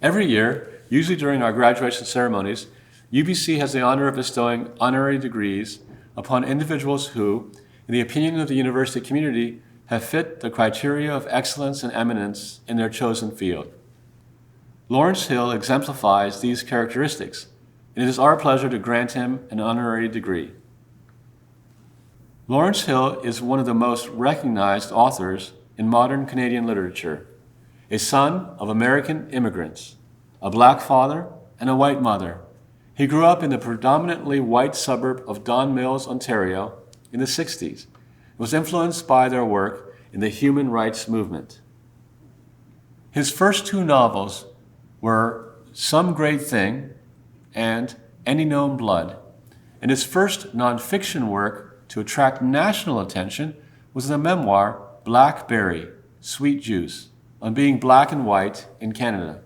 Every year, usually during our graduation ceremonies, UBC has the honor of bestowing honorary degrees upon individuals who, in the opinion of the university community, have fit the criteria of excellence and eminence in their chosen field. Lawrence Hill exemplifies these characteristics, and it is our pleasure to grant him an honorary degree. Lawrence Hill is one of the most recognized authors in modern Canadian literature, a son of American immigrants, a black father, and a white mother. He grew up in the predominantly white suburb of Don Mills, Ontario, in the 60s, and was influenced by their work in the human rights movement. His first two novels were Some Great Thing and Any Known Blood, and his first nonfiction work to attract national attention was the memoir Blackberry, Sweet Juice, on being black and white in Canada.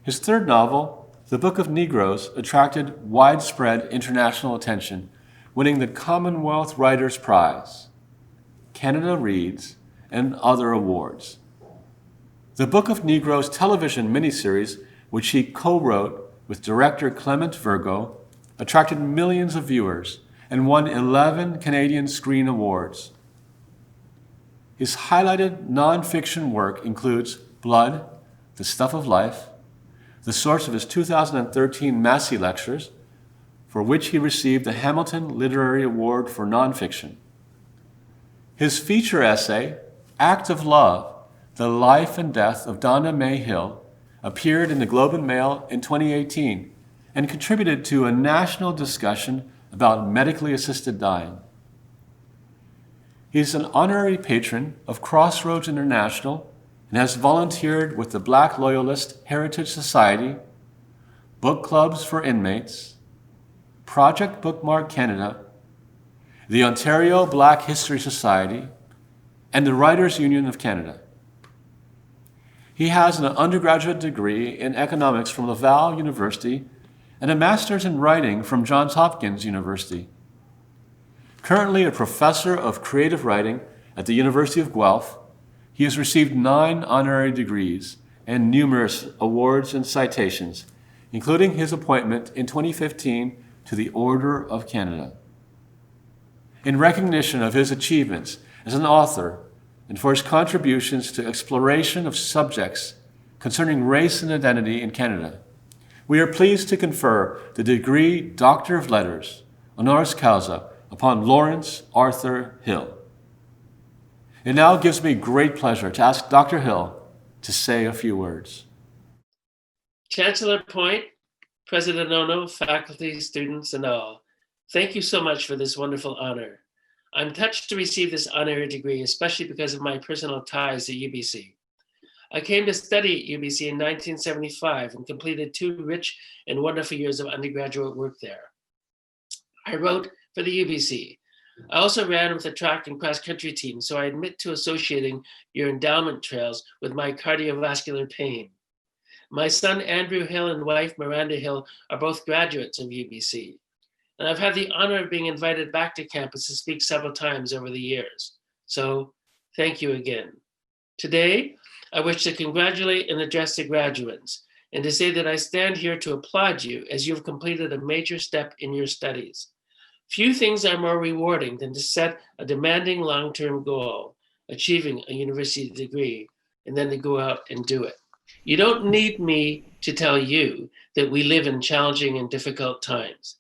His third novel, The Book of Negroes, attracted widespread international attention, winning the Commonwealth Writers' Prize, Canada Reads, and other awards. The Book of Negroes television miniseries, which he co-wrote with director Clement Virgo, attracted millions of viewers and won 11 Canadian Screen Awards. His highlighted nonfiction work includes Blood, The Stuff of Life, the source of his 2013 Massey Lectures, for which he received the Hamilton Literary Award for Nonfiction. His feature essay, Act of Love, The Life and Death of Donna May Hill, appeared in the Globe and Mail in 2018 and contributed to a national discussion about medically assisted dying. He is an honorary patron of Crossroads International and has volunteered with the Black Loyalist Heritage Society, book clubs for inmates, Project Bookmark Canada, the Ontario Black History Society, and the Writers' Union of Canada. He has an undergraduate degree in economics from Laval University and a master's in writing from Johns Hopkins University. Currently a professor of creative writing at the University of Guelph, he has received 9 honorary degrees and numerous awards and citations, including his appointment in 2015 to the Order of Canada. In recognition of his achievements as an author and for his contributions to exploration of subjects concerning race and identity in Canada, we are pleased to confer the degree Doctor of Letters, honoris causa, upon Lawrence Arthur Hill. It now gives me great pleasure to ask Dr. Hill to say a few words. Chancellor Point, President Ono, faculty, students, and all, thank you so much for this wonderful honor. I'm touched to receive this honorary degree, especially because of my personal ties to UBC. I came to study at UBC in 1975 and completed 2 rich and wonderful years of undergraduate work there. I wrote for the UBC. I also ran with the track and cross country team, so I admit to associating your endowment trails with my cardiovascular pain. My son, Andrew Hill, and wife, Miranda Hill, are both graduates of UBC. And I've had the honor of being invited back to campus to speak several times over the years. So thank you again. Today, I wish to congratulate and address the graduates and to say that I stand here to applaud you as you've completed a major step in your studies. Few things are more rewarding than to set a demanding long-term goal, achieving a university degree, and then to go out and do it. You don't need me to tell you that we live in challenging and difficult times.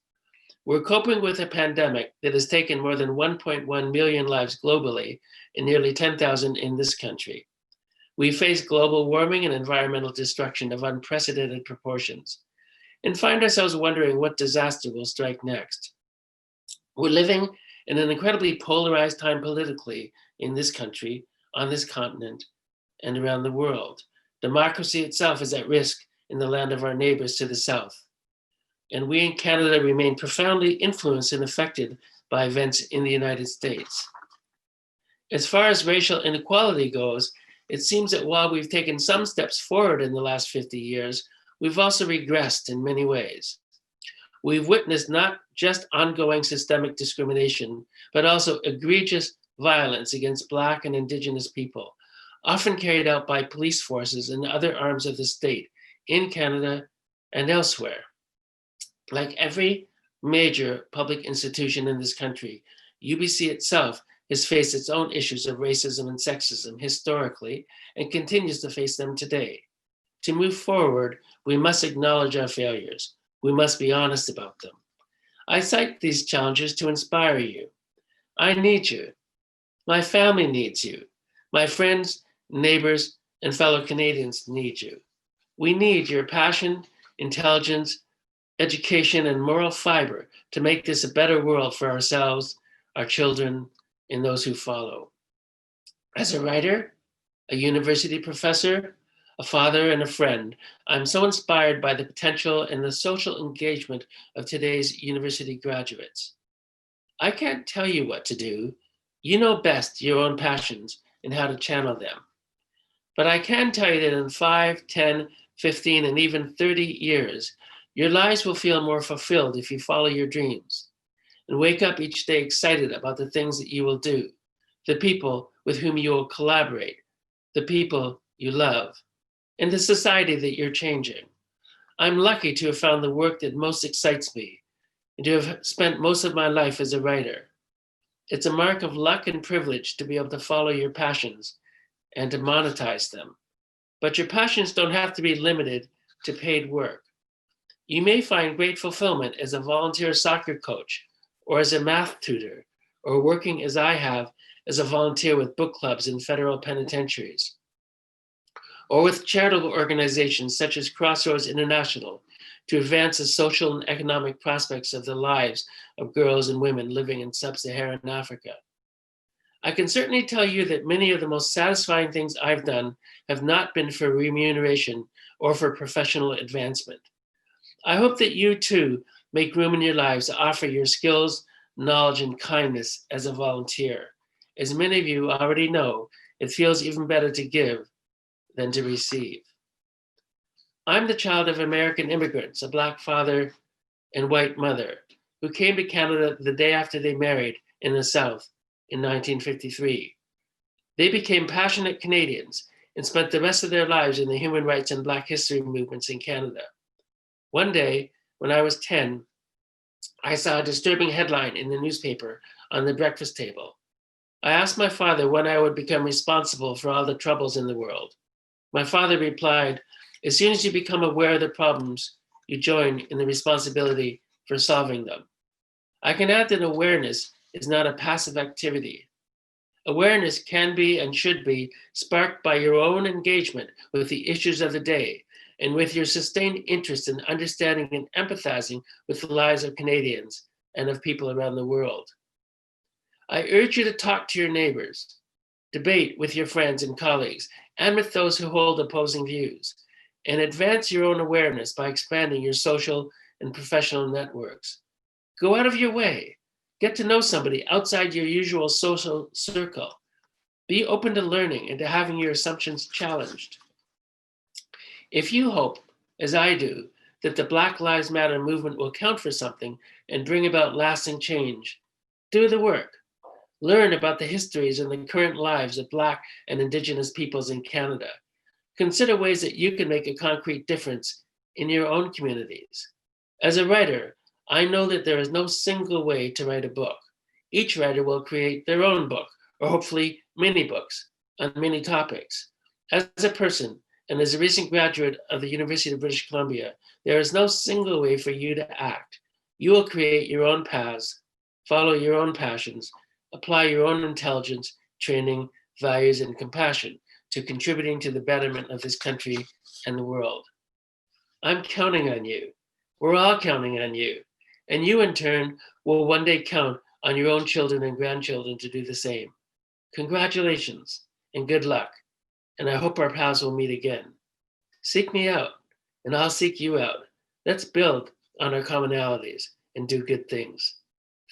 We're coping with a pandemic that has taken more than 1.1 million lives globally and nearly 10,000 in this country. We face global warming and environmental destruction of unprecedented proportions and find ourselves wondering what disaster will strike next. We're living in an incredibly polarized time politically in this country, on this continent, and around the world. Democracy itself is at risk in the land of our neighbors to the south. And we in Canada remain profoundly influenced and affected by events in the United States. As far as racial inequality goes, it seems that while we've taken some steps forward in the last 50 years, we've also regressed in many ways. We've witnessed not just ongoing systemic discrimination, but also egregious violence against Black and Indigenous people, often carried out by police forces and other arms of the state in Canada and elsewhere. Like every major public institution in this country, UBC itself has faced its own issues of racism and sexism historically and continues to face them today. To move forward, we must acknowledge our failures. We must be honest about them. I cite these challenges to inspire you. I need you. My family needs you. My friends, neighbors, and fellow Canadians need you. We need your passion, intelligence, education, and moral fiber to make this a better world for ourselves, our children, and those who follow. As a writer, a university professor, a father, and a friend, I'm so inspired by the potential and the social engagement of today's university graduates. I can't tell you what to do. You know best your own passions and how to channel them. But I can tell you that in 5, 10, 15, and even 30 years, your lives will feel more fulfilled if you follow your dreams and wake up each day excited about the things that you will do, the people with whom you will collaborate, the people you love, and the society that you're changing. I'm lucky to have found the work that most excites me and to have spent most of my life as a writer. It's a mark of luck and privilege to be able to follow your passions and to monetize them. But your passions don't have to be limited to paid work. You may find great fulfillment as a volunteer soccer coach or as a math tutor or working as I have as a volunteer with book clubs in federal penitentiaries or with charitable organizations such as Crossroads International to advance the social and economic prospects of the lives of girls and women living in sub-Saharan Africa. I can certainly tell you that many of the most satisfying things I've done have not been for remuneration or for professional advancement. I hope that you too make room in your lives to offer your skills, knowledge, and kindness as a volunteer. As many of you already know, it feels even better to give than to receive. I'm the child of American immigrants, a Black father and white mother, who came to Canada the day after they married in the South in 1953. They became passionate Canadians and spent the rest of their lives in the human rights and Black history movements in Canada. One day, when I was 10, I saw a disturbing headline in the newspaper on the breakfast table. I asked my father when I would become responsible for all the troubles in the world. My father replied, "As soon as you become aware of the problems, you join in the responsibility for solving them." I can add that awareness is not a passive activity. Awareness can be and should be sparked by your own engagement with the issues of the day and with your sustained interest in understanding and empathizing with the lives of Canadians and of people around the world. I urge you to talk to your neighbors, debate with your friends and colleagues, and with those who hold opposing views, and advance your own awareness by expanding your social and professional networks. Go out of your way. Get to know somebody outside your usual social circle. Be open to learning and to having your assumptions challenged. If you hope, as I do, that the Black Lives Matter movement will count for something and bring about lasting change, do the work. Learn about the histories and the current lives of Black and Indigenous peoples in Canada. Consider ways that you can make a concrete difference in your own communities. As a writer, I know that there is no single way to write a book. Each writer will create their own book, or hopefully many books on many topics. As a person, and as a recent graduate of the University of British Columbia, there is no single way for you to act. You will create your own paths, follow your own passions, apply your own intelligence, training, values, and compassion to contributing to the betterment of this country and the world. I'm counting on you. We're all counting on you. And you, in turn, will one day count on your own children and grandchildren to do the same. Congratulations and good luck. And I hope our paths will meet again. Seek me out, and I'll seek you out. Let's build on our commonalities and do good things.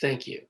Thank you.